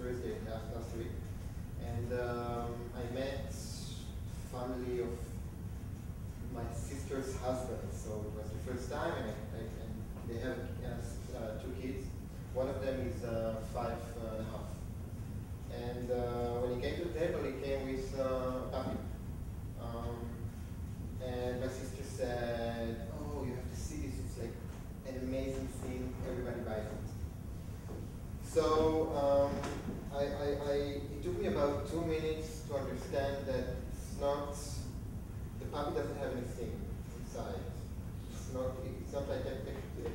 Thursday last week, and I met family of my sister's husband. So it was the first time, and they have 2 kids. One of them is 5.5. And when he came to the table, he came with a puppy. And my sister said, "Oh, you have to see this. It's like an amazing thing. Everybody buys it." So it took me about 2 minutes to understand that it's not, the puppy doesn't have anything inside. It's not like a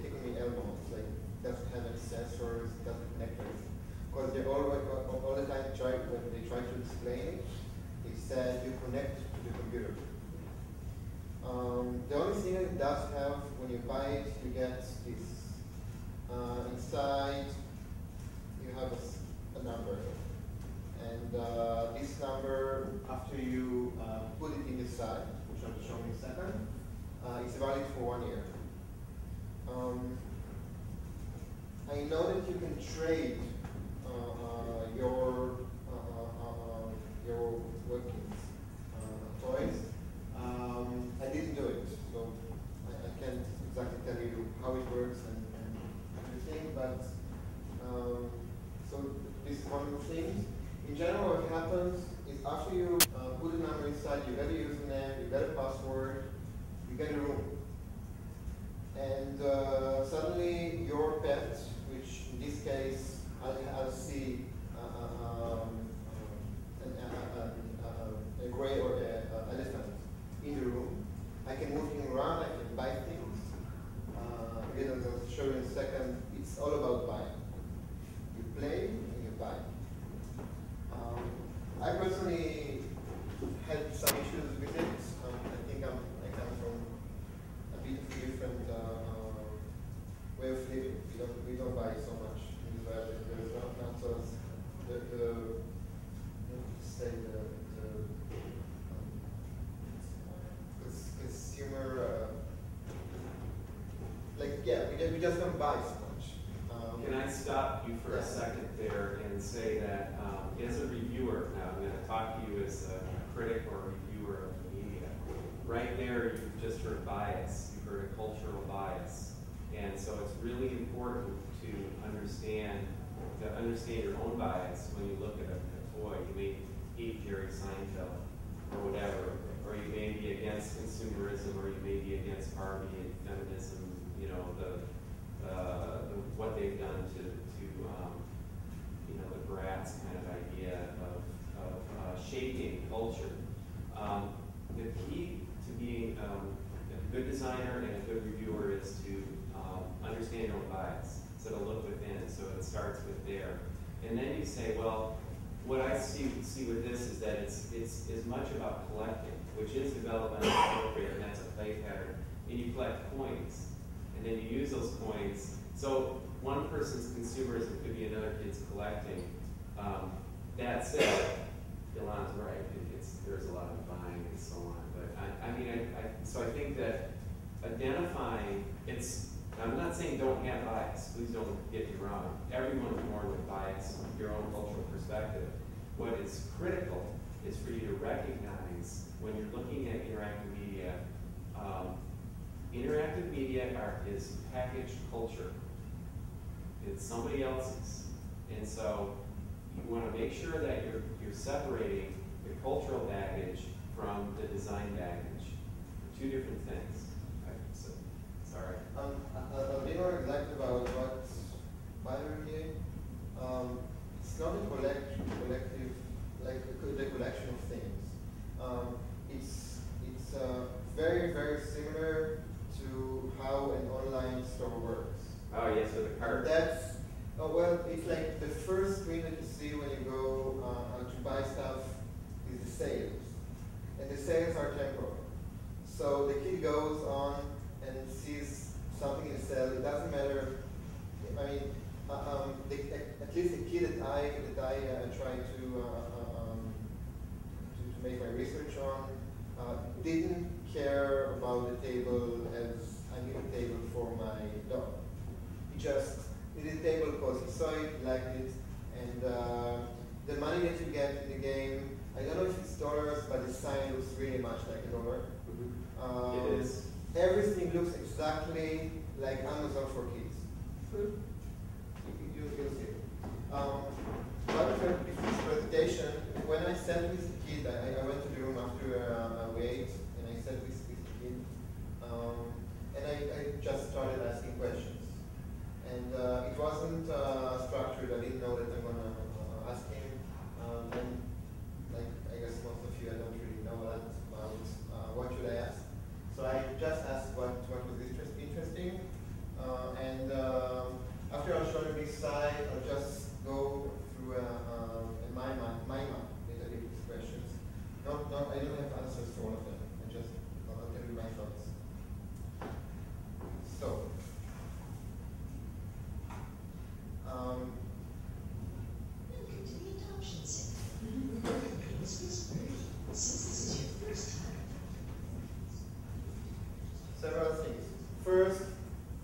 tickle me elbow. It's like, it doesn't have any sensors, it doesn't connect to anything. Because they all the time when they try to explain it, they said you connect to the computer. The only thing it does have, when you buy it, you get this. Inside, you have a number. And this number, after you put it in the side, which I'll show you in a second, it's valid for 1 year. I know that you can trade your Webkinz toys. I didn't do it, so I can't exactly tell you how it works and everything, but so this is one of the things. In general, what happens is after you put a number inside, you get a username, you get a password, you get a room. And suddenly your pet, which in this case I'll see a gray or an elephant in the room. I can move him around, I can buy things. Again, I'll show you in a second. It's all about buying. You play and you buy. I personally had some issues with it. I think I come from a bit of a different way of living. We don't buy so much in Israel. There's not so consumer we just don't buy so much. Can I stop you for a second there and say that as a reviewer, now I'm going to talk to you as a critic or reviewer of the media. Right there, you've just heard bias. You've heard a cultural bias. And so it's really important to understand your own bias when you look at a toy. You may hate Jerry Seinfeld or whatever, or you may be against consumerism, or you may be against Barbie and feminism, you know, what they've done to you know, the Bratz kind of idea of shaping culture. The key to being a good designer and a good reviewer is to understand your own bias, so to look within. So it starts with there, and then you say, well, what I see with this is that it's as much about collecting, which is developmentally appropriate, and that's a play pattern. And you collect coins, and then you use those coins. So one person's consumerism could be another kid's collecting. That said, Ilan's right. There's a lot of buying and so on. But so I think that identifying, I'm not saying don't have bias. Please don't get me wrong. Everyone's born with bias, your own cultural perspective. What is critical is for you to recognize when you're looking at interactive media, is packaged culture. It's somebody else's. And so you want to make sure that you're separating the cultural baggage from the design baggage. Two different things. So, sorry. I'll be more exact about what Byron did. It's not a collective, like the collection of things. It's very, very similar to how an online store works. Oh yes, with the cart. Well, it's like the first screen that you see when you go to buy stuff is the sales, and the sales are temporal. So the kid goes on and sees something in sale. It doesn't matter. I mean, at least the kid that I try to make my research on didn't care about the table as I need a table for my dog. He just needed a table because he saw it, liked it, And the money that you get in the game, I don't know if it's dollars, but the sign looks really much like a dollar. It is. Everything looks exactly like Amazon for kids. You'll see. But for this presentation, when I sat with the kid, I went to the room after we ate, and I sat with the kid, and I just started asking questions. And it wasn't structured. I didn't know that I'm going to ask him. And like I guess most of you, I don't really know that about what should I ask. So I just asked what was interesting. And after I'll show you this slide, I'll just go through in my mind little bit these questions. I don't have answers for all of them. I'll tell you my thoughts. So. Welcome to the Adoption Center. My name is Miss Birdie. Since this is your first time. Several things. First,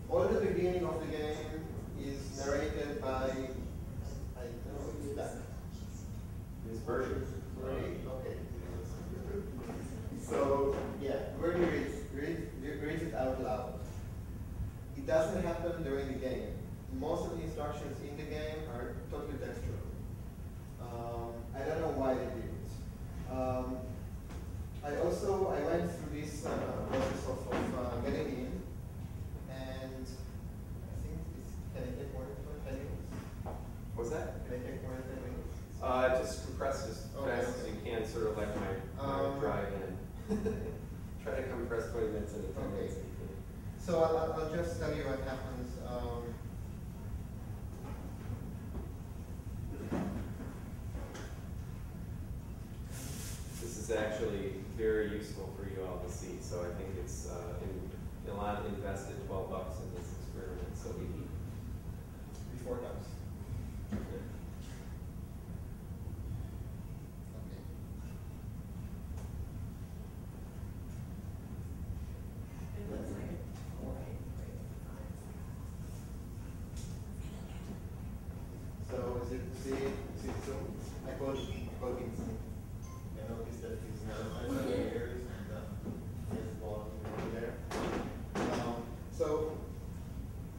all the beginning of the game is narrated by, I don't know, it's that. This version. Right? Okay. So, yeah, Bernie reads it out loud. It doesn't happen during the game. Most of the instructions in the game are totally textual. I don't know why they did it. I went through this process of getting in, and I think can I take more than 10 minutes? What's that? Can I take more than 10 minutes? Just compress as fast as you can, sort of like my drive in. Try to compress 20 minutes into 10 minutes. So I'll just tell you what happens. This is actually very useful for you all to see. So I think it's Ilan invested $12 in this experiment, so we need Before comes. Okay. So is it Zoom? I call it Webkinz. I noticed that he's now here and his ball over there. So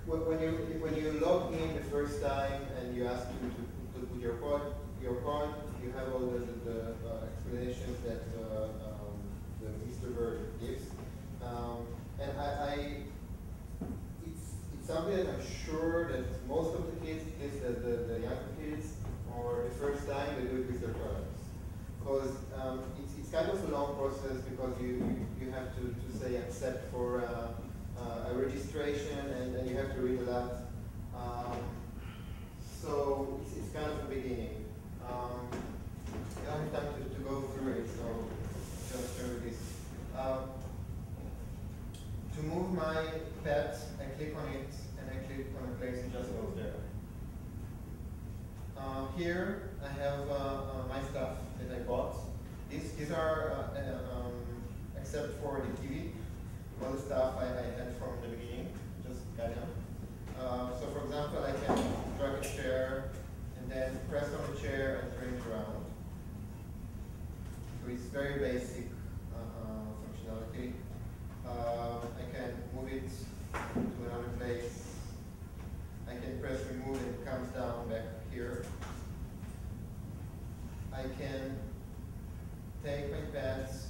when you log in the first time and you ask him to put your code, you have all the explanations that the Mr. Bird gives. And it's something that I'm sure that most of the kids, at least the younger kids, or the first time they do it with their products. Because it's kind of a long process because you have to say accept for a registration and you have to read a lot. So it's kind of a beginning. I don't have time to go through it, so just show you this. To move my pet, I click on it and I click on a place and just goes there. Here I have my stuff that I bought. These are, except for the TV, all the stuff I had from the beginning, just got them. So for example, I can drag a chair and then press on the chair and turn it around. So it's very basic functionality. I can move it to another place. I can press remove and it comes down back here. I can take my pets